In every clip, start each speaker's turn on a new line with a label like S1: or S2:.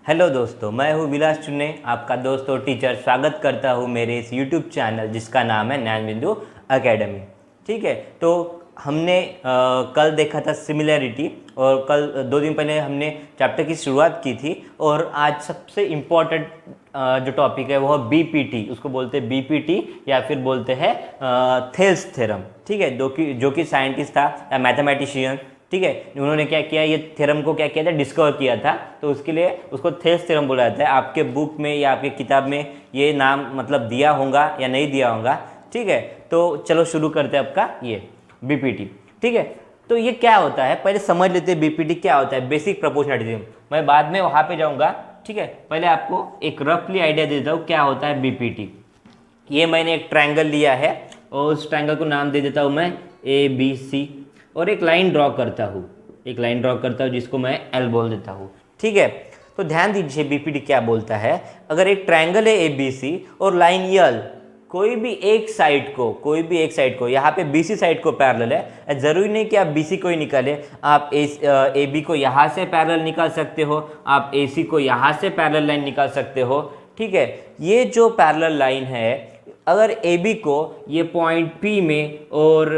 S1: Hello दोस्तों, मैं हूँ विलास चुन्ने, आपका दोस्त और टीचर। स्वागत करता हूँ मेरे इस यूट्यूब चैनल जिसका नाम है ज्ञानबिंदु एकेडमी। ठीक है, तो हमने कल देखा था सिमिलैरिटी, और कल 2 दिन पहले हमने चैप्टर की शुरुआत की थी। और आज सबसे इम्पॉर्टेंट जो टॉपिक है वो है बीपीटी। उसको बोलते हैं बीपीटी या फिर बोलते हैं थेल्स थ्योरम। ठीक है, जो कि साइंटिस्ट था या मैथमेटिशियन। ठीक है, उन्होंने क्या किया, ये थ्योरम को क्या किया था, डिस्कवर किया था। तो उसके लिए उसको थेल्स थ्योरम बोला जाता है। आपके बुक में या आपके किताब में ये नाम मतलब दिया होगा या नहीं दिया होगा। ठीक है, तो चलो शुरू करते हैं आपका ये बीपीटी। ठीक है, तो ये क्या होता है पहले समझ लेते हैं। बीपीटी क्या होता है, बेसिक प्रोपोर्शनलिटी थ्योरम। मैं बाद में वहाँ पे जाऊँगा। ठीक है, पहले आपको एक रफली आइडिया देता हूँ क्या होता है बीपीटी। ये मैंने एक ट्रायंगल लिया है और उस ट्रायंगल को नाम दे देता हूँ मैं ABC, और एक लाइन ड्रॉ करता हूँ जिसको मैं L बोल देता हूँ। ठीक है, तो ध्यान दीजिए बीपीटी क्या बोलता है। अगर एक ट्रायंगल है ABC और लाइन L कोई भी एक साइड को यहाँ पे BC साइड को पैरेलल है। ज़रूरी नहीं कि आप BC को ही निकालें, आप AB को यहाँ से पैरेलल निकाल सकते हो, आप AC को यहाँ से पैरेलल लाइन निकाल सकते हो। ठीक है, ये जो पैरेलल लाइन है, अगर AB को ये पॉइंट P में और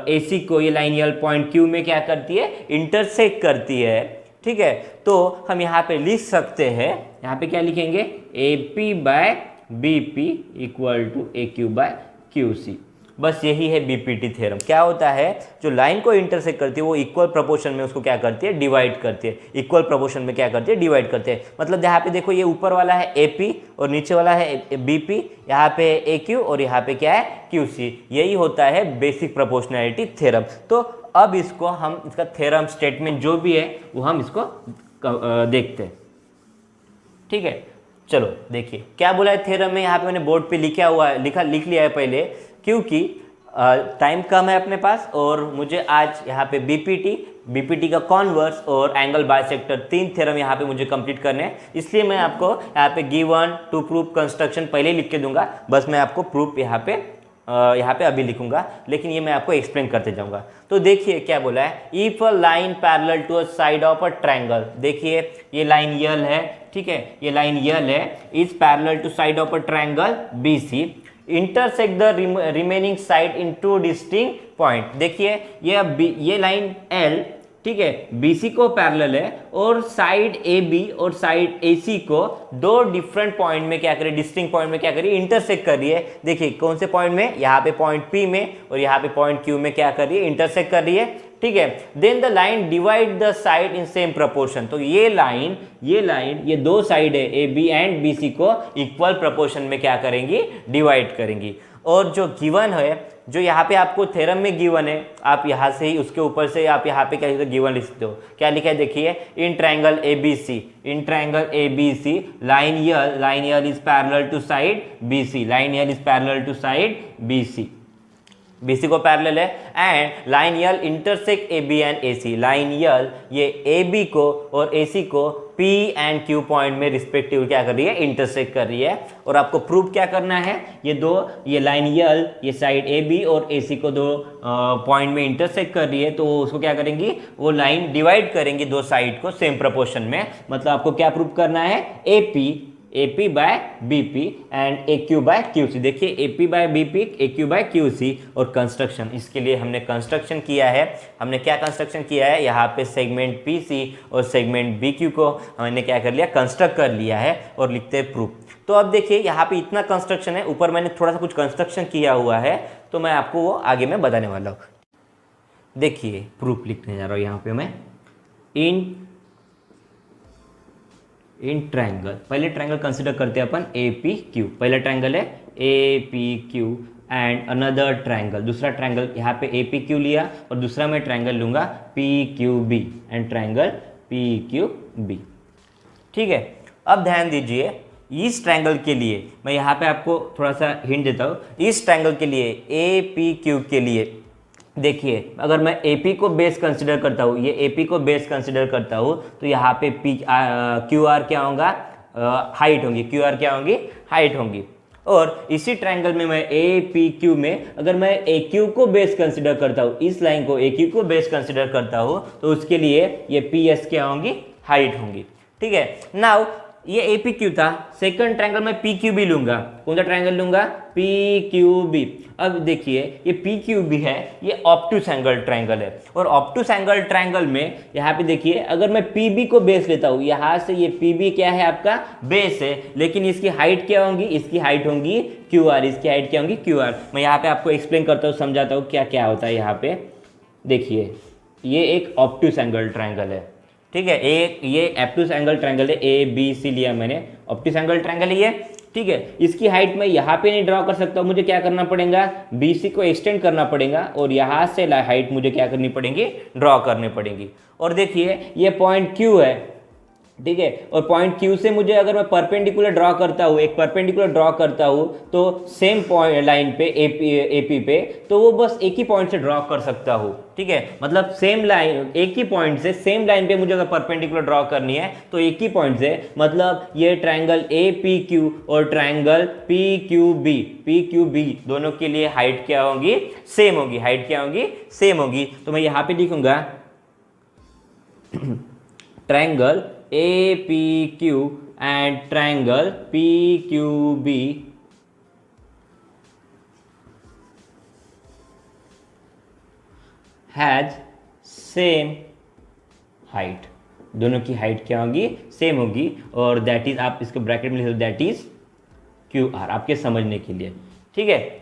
S1: AC को ये लाइन L पॉइंट Q में क्या करती है, इंटरसेक्ट करती है। ठीक है, तो हम यहाँ पे लिख सकते हैं, यहाँ पे क्या लिखेंगे, AP/BP इक्वल टू AQ/QC। बस यही है बीपीटी थ्योरम। क्या होता है, जो लाइन को इंटरसेक्ट करती है वो इक्वल प्रोपोर्शन में उसको क्या करती है, डिवाइड करती है। इक्वल प्रोपोर्शन में क्या करती है, डिवाइड करते हैं। मतलब यहाँ पे देखो, ये ऊपर वाला है AP और नीचे वाला है BP, यहाँ पे AQ और यहाँ पे क्या है, QC। यही होता है बेसिक प्रोपोर्शनैलिटी थ्योरम। तो अब इसको हम, इसका थ्योरम स्टेटमेंट जो भी है वो हम इसको देखते हैं। ठीक है, चलो देखिए क्या बोला है थ्योरम में। यहाँ पे मैंने बोर्ड पे लिख लिया है पहले, क्योंकि टाइम कम है अपने पास और मुझे आज यहाँ पे बीपीटी का कॉन्वर्स और एंगल बाइसेक्टर 3 थ्योरम यहाँ पे मुझे कंप्लीट करने हैं। इसलिए मैं आपको यहाँ पे गिवन टू प्रूफ कंस्ट्रक्शन पहले लिख के दूंगा। बस मैं आपको प्रूफ यहाँ पे अभी लिखूंगा, लेकिन ये मैं आपको एक्सप्लेन करते जाऊंगा। तो देखिए क्या बोला है, if a line parallel to a side of a triangle. देखिए ये लाइन यल है। ठीक है, ये लाइन यल है, is parallel to side of a triangle BC, intersect the remaining side in 2 distinct point. देखिए ये लाइन L, ठीक है, BC को पैरेलल है और साइड AB और साइड AC को 2 डिफरेंट पॉइंट में क्या करें, डिस्टिंक्ट पॉइंट में क्या करिए, इंटरसेक्ट कर रही है। देखिए कौन से पॉइंट में, यहाँ पे पॉइंट P में और यहाँ पे पॉइंट Q में क्या कर रही है, इंटरसेक्ट कर रही है। ठीक है, then the line divide the side in same proportion. तो ये लाइन ये 2 साइड है AB एंड BC को इक्वल प्रोपोर्शन में क्या करेंगी, डिवाइड करेंगी। और जो गिवन है, जो यहाँ पे आपको थ्योरम में गिवन है, आप यहाँ से ही उसके ऊपर से आप यहाँ पे क्या गिवन लिख सकते हो। क्या लिखा है देखिए, in triangle ABC line l is parallel to side BC, line l is parallel to side BC को पैरेलल है, and line l intersect AB and AC। Line l ये AB को और AC को P एंड Q पॉइंट में respective क्या कर रही है, इंटरसेक्ट कर रही है। और आपको प्रूव क्या करना है, ये लाइन यल ये साइड AB और AC को 2 पॉइंट में इंटरसेक्ट कर रही है, तो उसको क्या करेंगी, वो लाइन डिवाइड करेंगी 2 साइड को सेम प्रोपोर्शन में। मतलब आपको क्या प्रूव करना है, AP/BP एंड AQ/QC। देखिए AP/BP AQ/QC। और कंस्ट्रक्शन, इसके लिए हमने कंस्ट्रक्शन किया है। हमने क्या कंस्ट्रक्शन किया है, यहाँ पे सेगमेंट PC और सेगमेंट BQ को हमने क्या कर लिया, कंस्ट्रक्ट कर लिया है, और लिखते हैं प्रूफ। तो अब देखिए यहाँ पे इतना कंस्ट्रक्शन है, ऊपर मैंने थोड़ा सा कुछ कंस्ट्रक्शन किया हुआ है, तो मैं आपको वो आगे मैं बताने वाला हूँ। देखिए प्रूफ लिखने जा रहा हूँ यहाँ पे मैं। इन ट्रायंगल, पहले ट्रायंगल कंसिडर करते हैं अपन APQ। पहला ट्रायंगल है APQ एंड अनदर ट्रायंगल, दूसरा ट्रायंगल यहाँ पे APQ लिया और दूसरा मैं ट्रायंगल लूंगा PQB एंड ट्रायंगल PQB। ठीक है, अब ध्यान दीजिए, इस ट्रायंगल के लिए मैं यहाँ पे आपको थोड़ा सा हिंट देता हूँ। इस ट्रायंगल के लिए APQ के लिए देखिए, अगर मैं AP को बेस कंसिडर करता हूँ, ये AP को बेस कंसिडर करता हूँ, तो यहाँ पे QR क्या होगा, हाइट होंगी, QR क्या होंगी, हाइट होंगी। और इसी ट्रायंगल में मैं APQ में अगर मैं AQ को बेस कंसिडर करता हूँ, इस लाइन को AQ को बेस कंसिडर करता हूँ, तो उसके लिए ये PS क्या होंगी, हाइट होंगी। ठीक है, नाउ ये ए पी क्यू था, सेकंड ट्रायंगल में पी क्यू बी लूंगा। कौन सा ट्रायंगल लूंगा? P Q B. अब देखिए ये पी क्यू बी है, ये ऑब्टूस एंगल ट्रायंगल है, और ऑब्टूस एंगल ट्रायंगल में यहाँ पे देखिए अगर मैं पी बी को बेस लेता हूँ, यहाँ से ये पी बी क्या है आपका बेस है, लेकिन इसकी हाइट क्या होगी? इसकी हाइट होगी क्यू आर। इसकी हाइट क्या होगी? Q R. मैं यहाँ पे आपको एक्सप्लेन करता हूँ, समझाता हूँ क्या क्या होता है यहाँ पे। देखिए ये एक ऑब्टूस एंगल ट्रायंगल है, ठीक है, एक ये ऑब्टूस एंगल ट्रायंगल है, ए बी सी लिया मैंने, ऑब्टूस एंगल ट्रायंगल है ये, ठीक है। इसकी हाइट मैं यहाँ पे नहीं ड्रॉ कर सकता, मुझे क्या करना पड़ेगा? बी सी को एक्सटेंड करना पड़ेगा, और यहाँ से हाइट मुझे क्या करनी पड़ेगी? ड्रॉ करनी पड़ेगी। और देखिए ये पॉइंट क्यू है, ठीक है, और पॉइंट क्यू से मुझे अगर मैं परपेंडिकुलर ड्रॉ करता हूँ, एक परपेंडिकुलर ड्रॉ करता हूँ, तो सेम पॉइंट लाइन पे एपी पे, तो वो बस एक ही पॉइंट से ड्रॉ कर सकता हूँ, ठीक है। मतलब सेम लाइन, एक ही पॉइंट से सेम लाइन पे मुझे अगर परपेंडिकुलर ड्रॉ करनी है तो एक ही पॉइंट से, मतलब ये ट्रायंगल ए पी क्यू और ट्रायंगल पी क्यू बी दोनों के लिए हाइट क्या होगी? सेम होगी। हाइट क्या होगी? सेम होगी। तो मैं यहाँ पे लिखूंगा triangle APQ and triangle PQB has same height। दोनों की हाइट क्या होगी? सेम होगी। और दैट इज, आप इसको ब्रैकेट में लिख दो, दैट इज QR, आपके समझने के लिए, ठीक है।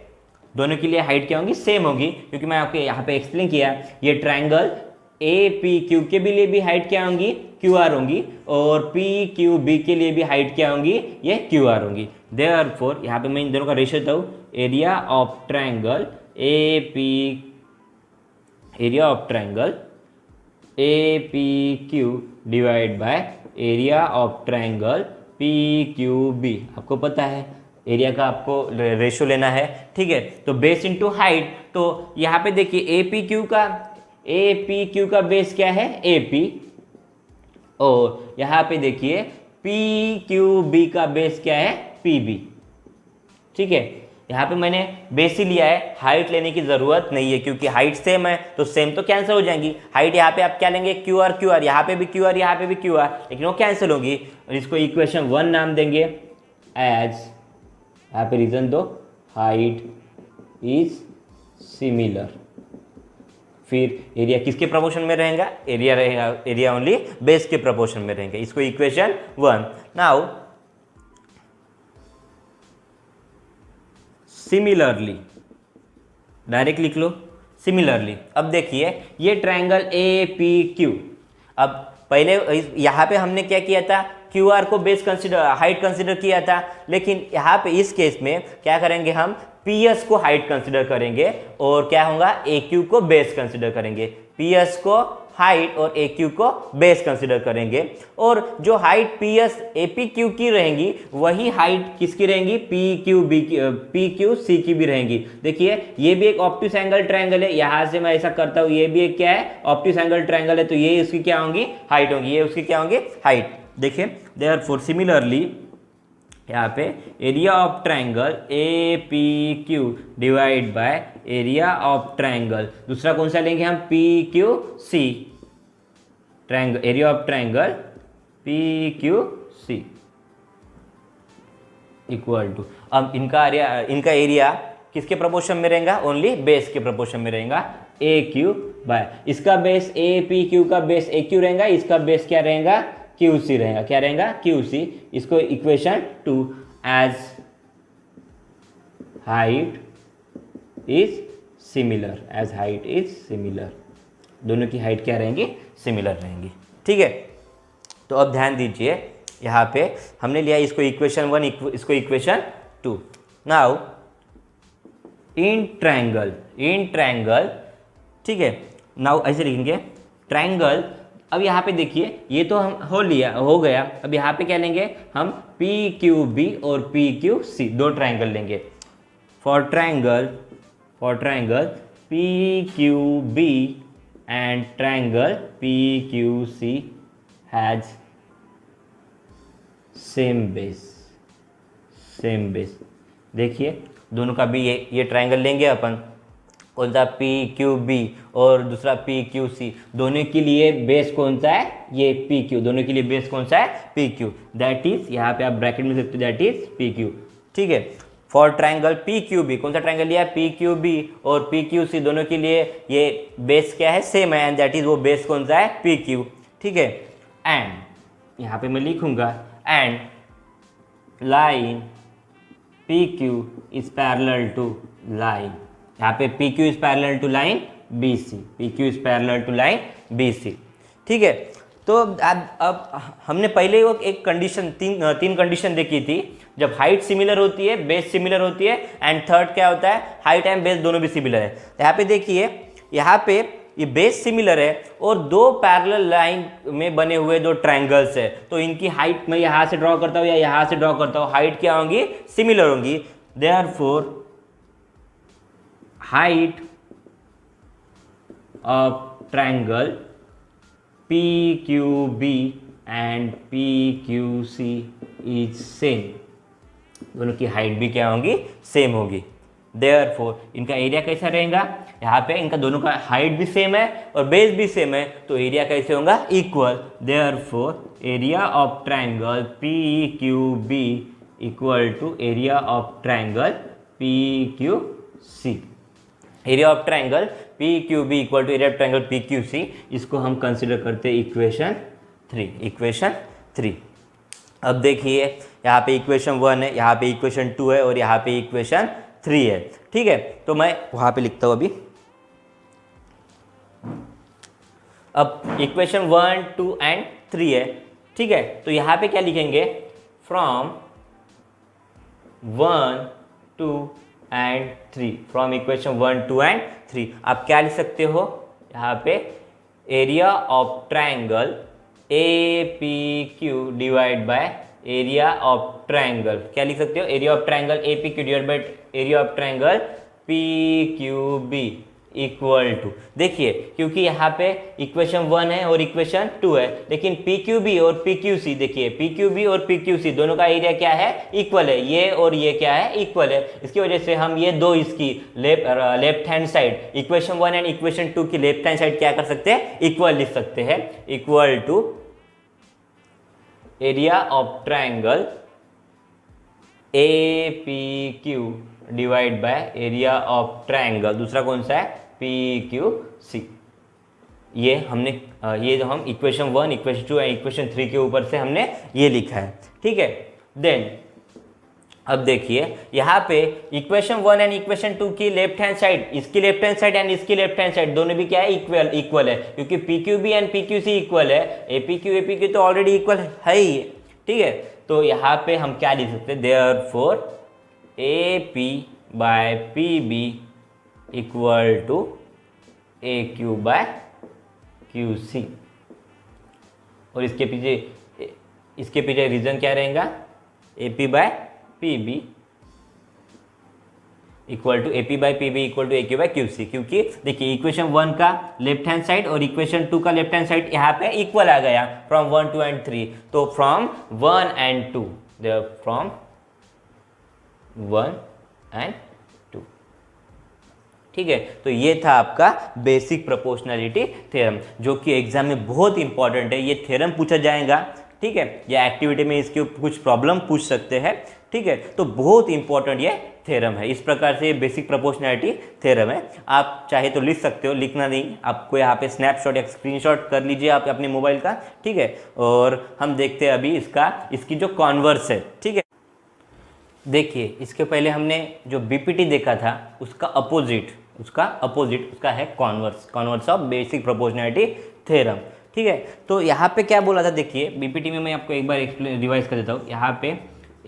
S1: दोनों के लिए हाइट क्या होगी? सेम होगी, क्योंकि मैं आपको यहाँ पे एक्सप्लेन किया, ये ट्रायंगल APQ के भी लिए भी हाइट क्या होंगी? QR होंगी, और PQB के लिए भी हाइट क्या होंगी? ये QR होंगी। देयरफॉर यहाँ पे मैं इन दोनों का रेशियो देता हूँ, area of triangle APQ divide by area of triangle PQB। आपको पता है एरिया का आपको रेशियो लेना है, ठीक है। तो बेस इंटू हाइट, तो यहाँ पे देखिए APQ का बेस क्या है? AP, और यहाँ पे देखिए PQB का बेस क्या है? PB, ठीक है। यहाँ पे मैंने बेस ही लिया है, हाइट लेने की जरूरत नहीं है, क्योंकि हाइट सेम है तो सेम तो कैंसिल हो जाएंगी। हाइट यहाँ पे आप क्या लेंगे? QR, यहाँ पे भी QR, यहाँ पे भी QR, लेकिन वो कैंसिल होगी। और इसको इक्वेशन 1 नाम देंगे, एज यहाँ पे रीजन दो, हाइट इज सिमिलर। फिर एरिया किसके प्रपोर्शन में रहेगा? एरिया ओनली बेस के प्रपोर्शन में रहेंगे। इसको इक्वेशन 1। नाउ सिमिलरली, डायरेक्ट लिख लो सिमिलरली। अब देखिए ये ट्रायंगल APQ, अब पहले यहाँ पे हमने क्या किया था? QR को बेस हाइट कंसिडर किया था, लेकिन यहाँ पे इस केस में क्या करेंगे? हम PS को हाइट कंसिडर करेंगे, और क्या होगा? AQ को बेस कंसिडर करेंगे। PS को हाइट और AQ को बेस कंसिडर करेंगे, और जो हाइट PS APQ की रहेंगी वही हाइट किसकी रहेंगी? PQC की भी रहेंगी। देखिए ये भी एक ऑब्टूस एंगल ट्रायंगल है, यहाँ से मैं ऐसा करता हूँ, ये भी एक क्या है? ऑब्टूस एंगल ट्रायंगल है, तो ये उसकी क्या होंगी? हाइट होंगी। ये उसकी क्या होंगी? हाइट। देखिए देयरफॉर सिमिलरली यहाँ पे area of triangle APQ divide by area of triangle, दूसरा कौन सा लेंगे हम? PQC, triangle area of triangle PQC equal to, अब इनका एरिया किसके प्रपोर्शन में रहेगा? ओनली बेस के प्रपोर्शन में रहेगा, AQ बाय, इसका बेस APQ का बेस AQ रहेगा, इसका बेस क्या रहेगा? QC रहेगा। क्या रहेगा? QC। इसको equation 2, as height is similar, दोनों की हाइट क्या रहेंगी? सिमिलर रहेंगी, ठीक है। तो अब ध्यान दीजिए, यहाँ पे हमने लिया इसको इक्वेशन 1, इसको इक्वेशन 2। नाउ इन ट्रायंगल, ठीक है। नाउ ऐसे लिखेंगे ट्रायंगल। अब यहाँ पे देखिए ये तो हम हो गया। अब यहाँ पे क्या लेंगे हम? PQB और PQC, दो ट्रायंगल लेंगे। For triangle PQB and triangle PQC has same base. देखिए दोनों का भी ये ट्रायंगल लेंगे अपन, कौन सा पी क्यू बी और दूसरा पी क्यू सी, दोनों के लिए बेस कौन सा है, ये पी क्यू, दोनों के लिए बेस कौन सा है, पी क्यू, दैट इज यहाँ पे आप ब्रैकेट में सकते हो दैट इज पी क्यू। ठीक है, for triangle P Q B, कौन सा ट्राइंगल लिया है, पी क्यू बी और पी क्यू सी, दोनों के लिए ये बेस क्या है, सेम है, एंड दैट इज वो बेस कौन सा है, पी क्यू। ठीक है, एंड यहाँ पे मैं लिखूंगा and line P Q is parallel to line, यहाँ पे P Q is parallel to line B C, P Q is parallel to line B C. ठीक है, तो अब हमने पहले वो एक कंडीशन, तीन कंडीशन देखी थी, जब हाइट सिमिलर होती है, बेस सिमिलर होती है, एंड थर्ड क्या होता है, हाइट एंड बेस दोनों भी सिमिलर है। यहाँ पे देखिए, यहाँ पे ये बेस सिमिलर है और दो पैरेलल लाइन में बने हुए दो ट्रायंगल्स है, तो इनकी हाइट मैं यहाँ से ड्रॉ करता हूँ या यहाँ से ड्रॉ करता हूँ, हाइट क्या होंगी, सिमिलर होंगी, therefore height of triangle PQB and PQC is same, दोनों की हाइट भी क्या होंगी, सेम होगी। Therefore इनका एरिया कैसा रहेगा, यहाँ पे इनका दोनों का हाइट भी सेम है और बेस भी सेम है, तो एरिया कैसे होगा, equal. Therefore area of triangle PQB equal to area of triangle PQC। Area of triangle P Q B equal to area of triangle P Q C, इसको हम कंसिडर करते हैं इक्वेशन 3, इक्वेशन 3। अब देखिए, यहाँ पे इक्वेशन 1 है, यहाँ पे इक्वेशन 2 है और यहाँ पे इक्वेशन 3 है। ठीक है, तो मैं वहाँ पे लिखता हूँ अभी। अब इक्वेशन 1, 2 एंड 3 है। ठीक है, तो यहाँ पे क्या लिखेंगे, from 1, 2 and 3, from equation 1, 2 and 3 आप क्या लिख सकते हो, यहाँ पे area of triangle A P Q divide by area of triangle, क्या लिख सकते हो, area of triangle A P Q divide by area of triangle P Q B equal to, देखिए क्योंकि यहाँ पे इक्वेशन 1 है और इक्वेशन 2 है, लेकिन पी क्यू बी और पी क्यू सी, देखिए पी क्यू बी और पी क्यू सी दोनों का एरिया क्या है, इक्वल है, ये और ये क्या है, इक्वल है। इसकी वजह से हम ये दो इसकी left hand side, equation 1 and equation 2 की लेफ्ट हैंड साइड क्या कर सकते हैं, इक्वल लिख सकते हैं, equal to area of triangle A P Q divide by area of triangle, दूसरा कौन सा है, पी क्यू सी। ये हमने ये जो हम इक्वेशन 1, इक्वेशन 2 एंड इक्वेशन 3 के ऊपर से हमने ये लिखा है। ठीक है, देन अब देखिए यहाँ पे इक्वेशन 1 एंड इक्वेशन 2 की लेफ्ट हैंड साइड, इसकी लेफ्ट हैंड साइड एंड इसकी लेफ्ट हैंड साइड दोनों भी क्या है, इक्वल है, क्योंकि P Q B and P Q C equal है, ए पी क्यू तो ऑलरेडी इक्वल है ही। ठीक है, तो यहाँ पे हम क्या लिख सकते हैं, therefore A P by P B equal to A Q by Q C, और इसके पीछे रीजन क्या रहेगा, A P by P B equal to A P by P B equal to A Q by Q C, क्योंकि देखिए equation 1 का left hand side और equation 2 का लेफ्ट हैंड साइड यहाँ पे इक्वल आ गया फ्रॉम 1, 2 एंड 3, तो फ्रॉम 1 एंड 2, फ्रॉम 1 एंड 2। ठीक है, तो ये था आपका बेसिक प्रोपोर्शनैलिटी थ्योरम, जो कि एग्जाम में बहुत इंपॉर्टेंट है, ये थ्योरम पूछा जाएगा। ठीक है, या एक्टिविटी में इसके कुछ प्रॉब्लम पूछ सकते हैं। ठीक है, तो बहुत इंपॉर्टेंट ये थ्योरम है। इस प्रकार से ये बेसिक प्रोपोर्शनैलिटी थ्योरम है, आप चाहे तो लिख सकते हो, लिखना नहीं, आपको यहाँ पे स्नैपशॉट या स्क्रीनशॉट कर लीजिए आप अपने मोबाइल का। ठीक है, और हम देखते हैं अभी इसकी जो कॉन्वर्स है। ठीक है, देखिए इसके पहले हमने जो बीपीटी देखा था उसका अपोजिट उसका है converse of basic proportionality theorem. ठीक है, तो यहाँ पे क्या बोला था, देखिए बीपीटी में मैं आपको एक बार रिवाइज कर देता हूँ। यहाँ पे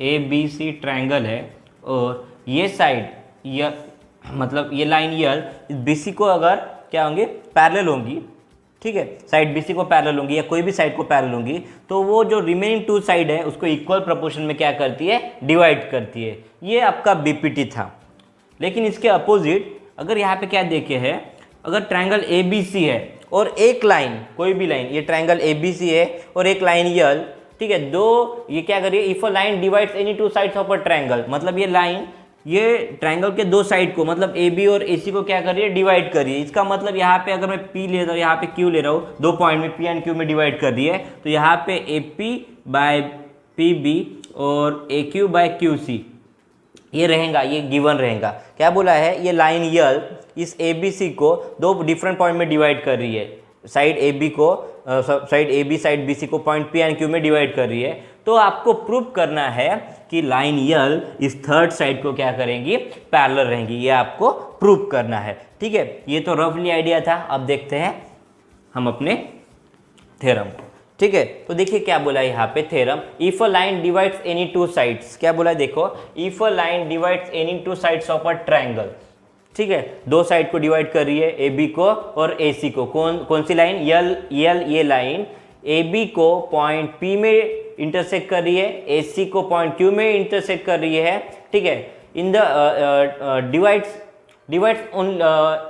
S1: ए बी सी ट्रायंगल है और ये साइड मतलब ये लाइन यल बी सी को अगर क्या होंगे, पैरेलल होंगी। ठीक है, साइड बी सी को पैरेलल होंगी या कोई भी साइड को पैरेलल होंगी, तो वो जो रिमेनिंग 2 साइड है उसको इक्वल प्रोपोर्शन में क्या करती है, डिवाइड करती है। ये आपका बीपीटी था। लेकिन इसके अपोजिट अगर यहाँ पे क्या देखे है, अगर ट्रायंगल ए बी सी है और एक लाइन, कोई भी लाइन, ये ट्रायंगल ए बी सी है और एक लाइन यल, ठीक है, दो ये क्या करिए, if a line divides any 2 sides of a triangle, मतलब ये लाइन ये ट्रायंगल के दो साइड को मतलब ए बी और ए सी को क्या कर रही है, डिवाइड कर रही है। इसका मतलब यहाँ पे अगर मैं पी ले रहा हूँ, यहाँ पे क्यू ले रहा हूँ, दो पॉइंट में पी एंड क्यू में डिवाइड कर रही है, तो यहाँ पे A P by P B और A Q by Q C ये रहेगा, ये गिवन रहेगा। क्या बोला है, ये लाइन यल इस ए बी सी को दो डिफरेंट पॉइंट में डिवाइड कर रही है। साइड ए बी को side A B side B C को पॉइंट पी एंड क्यू में डिवाइड कर रही है। तो आपको प्रूव करना है कि लाइन यल इस थर्ड साइड को क्या करेंगी, पैरेलल रहेंगी। ये आपको प्रूव करना है, ठीक है। ये तो रफली आइडिया था। अब देखते हैं हम अपने थ्योरम को, ठीक है। तो देखिए क्या बोला है यहाँ पे theorem, if a line divides any two sides, क्या बोला है देखो, if a line divides any two sides of a triangle, ठीक है, दो साइड को डिवाइड कर रही है, ए बी को और ए सी को। कौन सी लाइन, यल ये लाइन ए बी को पॉइंट पी में इंटरसेक्ट कर रही है, ए सी को पॉइंट क्यू में इंटरसेक्ट कर रही है, ठीक है। In the divides on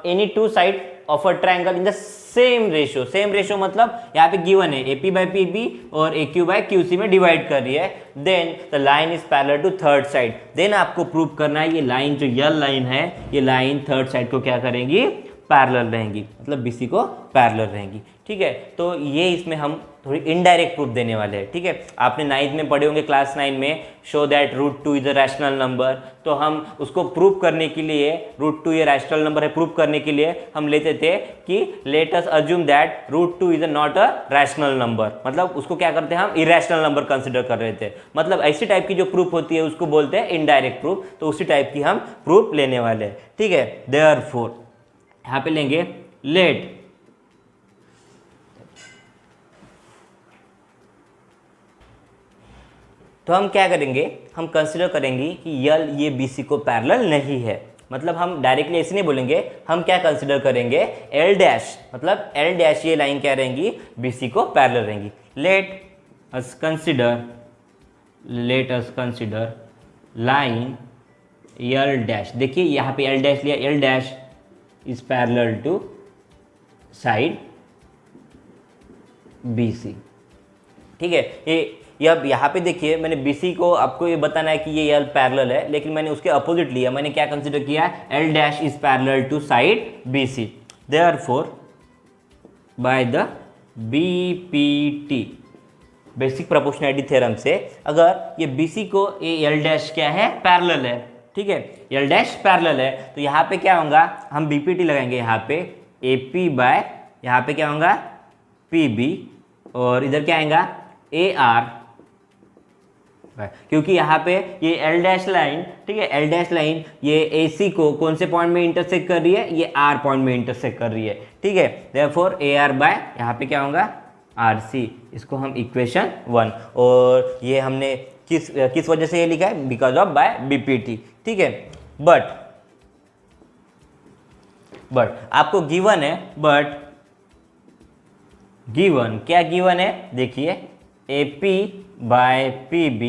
S1: any two side of a triangle in the same ratio मतलब यहाँ पे गिवन है A P by P B और A Q by Q C में डिवाइड कर रही है। Then the line is parallel to third side. Then आपको प्रूव करना है ये लाइन जो यल लाइन है, ये लाइन थर्ड साइड को क्या करेंगी, पैरेलल रहेंगी, मतलब बीसी को पैरेलल रहेंगी, ठीक है। तो ये इसमें हम थोड़ी इनडायरेक्ट प्रूफ देने वाले हैं, ठीक है। आपने 9th में पढ़े होंगे, क्लास 9 में, show that √2 is a rational number. तो हम उसको प्रूव करने के लिए, √2 ये रैशनल नंबर है, प्रूव करने के लिए हम लेते थे कि let us assume that √2 is not a rational number, मतलब उसको क्या करते हैं हम, इरेशनल नंबर कंसिडर कर रहे थे। मतलब ऐसी टाइप की जो प्रूफ होती है उसको बोलते हैं इनडायरेक्ट प्रूफ। तो उसी टाइप की हम प्रूफ लेने वाले हैं, ठीक है। देयरफॉर यहाँ पे लेंगे लेट तो हम क्या करेंगे, हम कंसिडर करेंगे कि यल ये बीसी को पैरेलल नहीं है। मतलब हम डायरेक्टली ऐसे नहीं बोलेंगे, हम क्या कंसिडर करेंगे, एल डैश, मतलब एल डैश ये लाइन क्या रहेंगी, बीसी को पैरेलल रहेंगी। Let us consider line L dash. देखिए यहाँ पे एल डैश लिया, L dash is parallel to side BC, ठीक है। ये अब यहाँ पे देखिए, मैंने BC को आपको ये बताना है कि ये यल पैरेलल है, लेकिन मैंने उसके अपोजिट लिया। मैंने क्या कंसिडर किया, L dash is parallel to side BC। Therefore by the BPT, basic proportionality theorem से, अगर ये BC को ये एल डैश क्या है, पैरेलल है, ठीक है, एल डैश पैरेलल है, तो यहाँ पे क्या होगा, हम BPT लगाएंगे यहाँ पे AP बाय, यहाँ पे क्या होगा PB, और इधर क्या आएगा AR, क्योंकि यहाँ पे ये एल डैश लाइन, ठीक है, एल डैश लाइन ये AC को कौन से पॉइंट में इंटरसेक्ट कर रही है, ये R पॉइंट में इंटरसेक्ट कर रही है, ठीक है। देयरफॉर AR बाय यहाँ पे क्या होगा RC, इसको हम इक्वेशन 1, और ये हमने किस वजह से ये लिखा है, बिकॉज ऑफ बाय BPT, ठीक है। बट आपको गिवन है, बट गिवन क्या गिवन है, देखिए AP by PB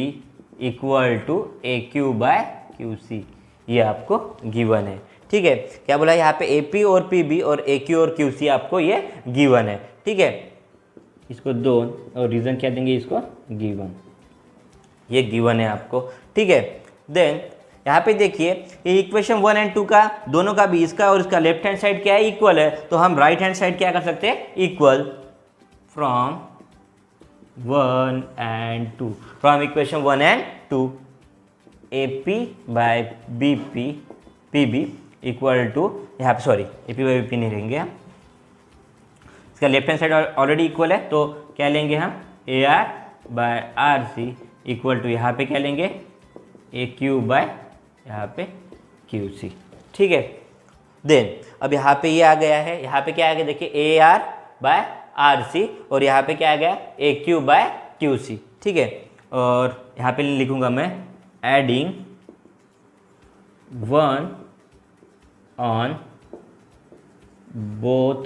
S1: equal to AQ by QC, ये आपको गिवन है, ठीक है। क्या बोला यहाँ पे, AP और PB और AQ और QC आपको ये गिवन है, ठीक है। इसको दो और रीजन क्या देंगे, इसको गिवन, ये गिवन है आपको, ठीक है। देन यहाँ पे देखिए ये इक्वेशन 1 एंड 2 का, दोनों का भी, इसका और इसका लेफ्ट हैंड साइड क्या है, इक्वल है, तो हम राइट हैंड साइड क्या कर सकते हैं, equal from 1 and 2, from equation 1 and 2 AP by BP PB equal to, यहाँ पे सॉरी AP बाय BP नहीं लेंगे हम, इसका left hand side already equal है, तो क्या लेंगे हम, AR by RC equal to, यहाँ पे क्या लेंगे AQ बाय यहाँ पे QC, ठीक है। देन अब यहाँ पे ये आ गया है, यहाँ पे क्या आ गया देखिए AR बाय RC, और यहाँ पे क्या आ गया AQ बाय QC, ठीक है। और यहाँ पे लिखूंगा मैं एडिंग 1 ऑन बोथ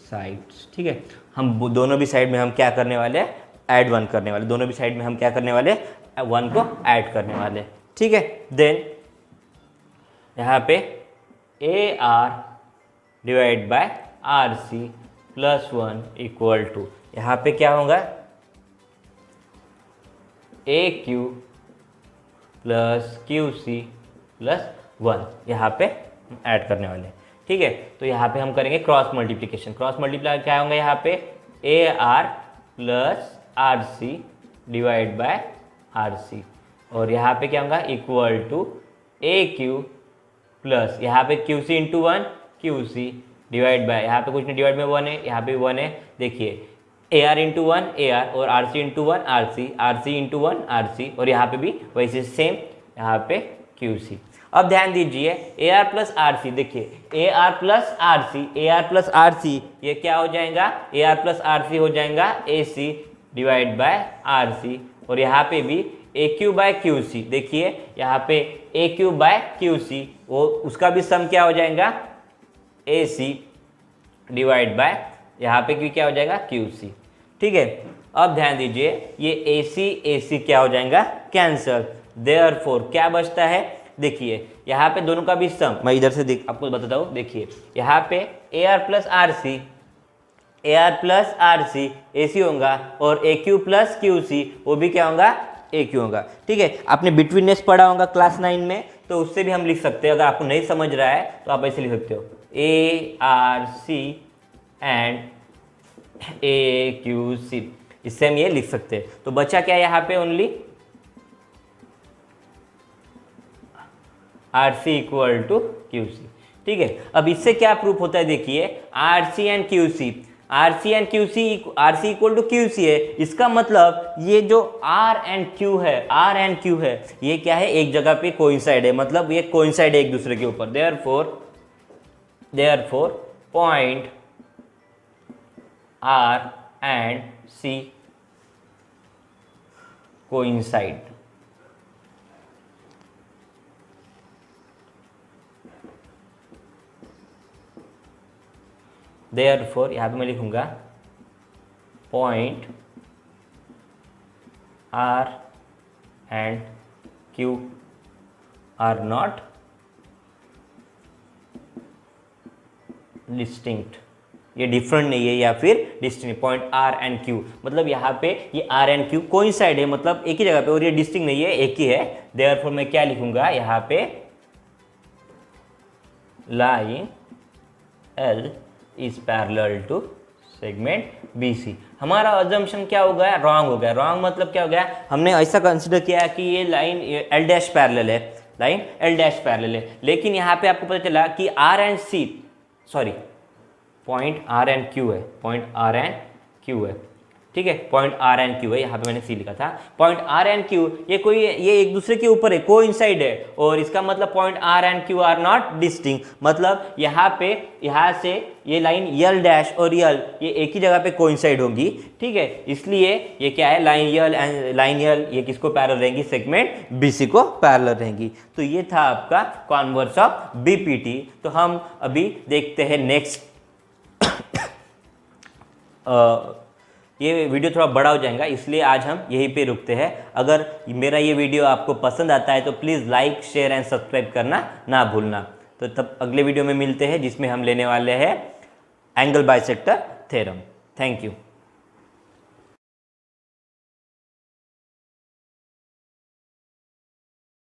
S1: साइड्स, ठीक है। हम दोनों भी साइड में हम क्या करने वाले हैं, ऐड 1 करने वाले, दोनों भी साइड में हम क्या करने वाले, 1 को ऐड करने वाले, ठीक है। देन यहाँ पे AR divide by RC plus 1 equal to, यहाँ पे क्या होगा AQ प्लस QC प्लस 1 यहाँ पे ऐड करने वाले हैं। ठीक है, तो यहाँ पे हम करेंगे क्रॉस मल्टीप्लिकेशन। क्रॉस मल्टीप्लाई क्या होगा यहाँ पे, A R plus R C divide by R C, और यहाँ पे क्या होगा equal to A Q plus यहाँ पे Q C into 1 Q C divide by, यहाँ पे कुछ नहीं, डिवाइड में 1 है, यहाँ पे 1 है। देखिए A R into 1 A R और R C into 1 R C into 1 R C, और यहाँ पे भी वैसे सेम यहाँ पे क्यू सी। अब ध्यान दीजिए A R plus R C, देखिए A R plus R C, A R plus R C ये क्या हो जाएगा, A R plus R C हो जाएगा A C divide by R C, और यहाँ पे भी A Q by Q C, देखिए यहाँ पे A Q by Q C, वो उसका भी सम क्या हो जाएगा ए सी डिवाइड बाय यहाँ पे क्यू क्या हो जाएगा क्यू सी। ठीक है, अब ध्यान दीजिए ये ए सी क्या हो जाएगा कैंसल, देयरफॉर क्या बचता है, देखिए यहाँ पे दोनों का भी सम, मैं इधर से आपको बताता हूँ। देखिए यहाँ पे A R plus R C, A R plus R C A C होगा, और A Q plus Q C वो भी क्या होगा ए क्यू होगा। ठीक है, आपने बिटवीननेस पढ़ा होगा क्लास 9 में, तो उससे भी हम लिख सकते हैं। अगर आपको नहीं समझ रहा है तो आप ऐसे लिख सकते हो A R C and A Q C, इससे हम ये लिख सकते हैं। तो बचा क्या यहाँ पे only R C equal to Q C. ठीक है, अब इससे क्या प्रूफ होता है, देखिए R C and Q C, R C and Q C, R C equal to Q C है, इसका मतलब ये जो आर एंड क्यू है, आर एंड क्यू है, ये क्या है एक जगह पे कोइंसाइड है, मतलब ये कोइंसाइड है एक दूसरे के ऊपर। Therefore point R and C coincide. Therefore यहाँ पे मैं लिखूंगा point R and Q are not distinct, ये डिफरेंट नहीं है या फिर distinct. Point R and Q मतलब यहाँ पे ये आर एंड क्यू कोइंसाइड है, मतलब एक ही जगह पे, और ये डिस्टिंक्ट नहीं है, एक ही है। देयरफॉर मैं क्या लिखूंगा यहाँ पे, line L is parallel to segment BC। हमारा अजम्पशन क्या हो गया, रॉन्ग हो गया। रॉन्ग मतलब क्या हो गया, हमने ऐसा कंसिडर किया कि ये लाइन L डैश पैरेलल है, लाइन L डैश पैरेलल है, लेकिन यहाँ पे आपको पता चला कि R and C, sorry point R and Q है, पॉइंट R एंड Q है। ठीक है, पॉइंट R एंड Q है, यहाँ पे मैंने C लिखा था। पॉइंट R एंड Q ये एक दूसरे के ऊपर है, कोइंसाइड है, और इसका मतलब point R and Q are not distinct, मतलब यहाँ पे यहाँ से ये लाइन L डैश और L ये एक ही जगह पे कोइंसाइड होंगी। ठीक है, इसलिए ये क्या है, लाइन L ये किसको पैरेलल रहेंगी, सेगमेंट BC को पैरेलल रहेंगी। तो ये था आपका कॉन्वर्स ऑफ BPT। तो हम अभी देखते हैं नेक्स्ट ये वीडियो थोड़ा बड़ा हो जाएगा, इसलिए आज हम यहीं पे रुकते हैं। अगर मेरा ये वीडियो आपको पसंद आता है तो please like share and subscribe करना ना भूलना। तो तब अगले वीडियो में मिलते हैं जिसमें हम लेने वाले हैं angle bisector theorem. Thank you.